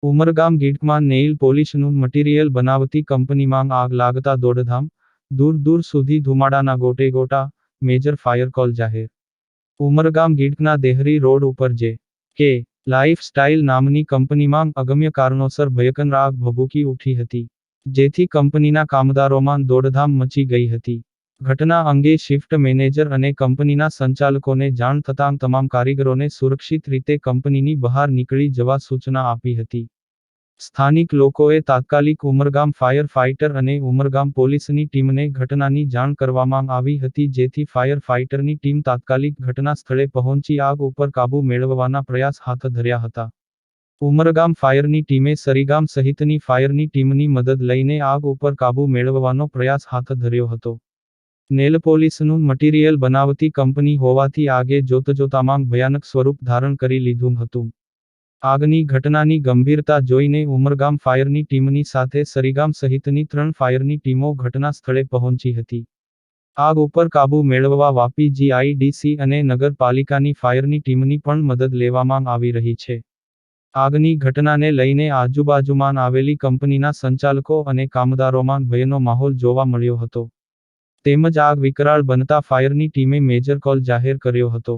Umargam ગીટમાં nail પોલિશનું material બનાવતી કંપનીમાં આગ લાગતા દોડધામ, દૂર દૂર સુધી ધુમાડાના ગોટે ગોટા, મેજર ફાયર કોલ જાહેર. ઉમરગામ ગીટના દેહરી રોડ ઉપર જે કે લાઇફ સ્ટાઇલ નામની કંપનીમાં અગમ્ય કારણોસર ભયંકર આગ ભભૂકી ઉઠી હતી, જેથી કંપનીના કામદારોમાં દોડધામ મચી ગઈ હતી. ઘટના અંગે શિફ્ટ મેનેજર અને કંપનીના સંચાલકોને જાણ થતાં તમામ કારીગરોને સુરક્ષિત રીતે કંપનીની બહાર નીકળી જવા સૂચના આપી હતી. સ્થાનિક લોકોએ તાત્કાલિક ઉમરગામ ફાયર ફાઇટર અને ઉમરગામ પોલીસની ટીમને ઘટનાની જાણ કરવામાં આવી હતી, જેથી ફાયર ફાઇટરની ટીમ તાત્કાલિક ઘટના સ્થળે પહોંચી આગ ઉપર કાબૂ મેળવવાના પ્રયાસ હાથ ધર્યા હતા. ઉમરગામ ફાયરની ટીમે સરીગામ સહિતની ફાયરની ટીમની મદદ લઈને આગ ઉપર કાબૂ મેળવવાનો પ્રયાસ હાથ ધર્યો હતો. નેલ પોલિશનું મટીરિયલ બનાવતી કંપની હોવાથી આગે જોતજોતામાં ભયાનક સ્વરૂપ ધારણ કરી લીધું હતું. આગની ઘટનાની ગંભીરતા જોઈને ઉમરગામ ફાયરની ટીમની સાથે સરીગામ સહિતની 3 ફાયરની ટીમો ઘટના સ્થળે પહોંચી હતી. આગ ઉપર કાબૂ મેળવવા વાપી જીઆઈડીસી અને નગરપાલિકાની ફાયરની ટીમની પણ મદદ લેવામાં આવી રહી છે. આગની ઘટનાને લઈને આજુબાજુમાં આવેલી કંપનીના સંચાલકો અને કામદારોમાં ભયનો માહોલ જોવા મળ્યો હતો. તેમજ આગ વિકરાળ બનતા ફાયરની ટીમે મેજર કોલ જાહેર કર્યો હતો.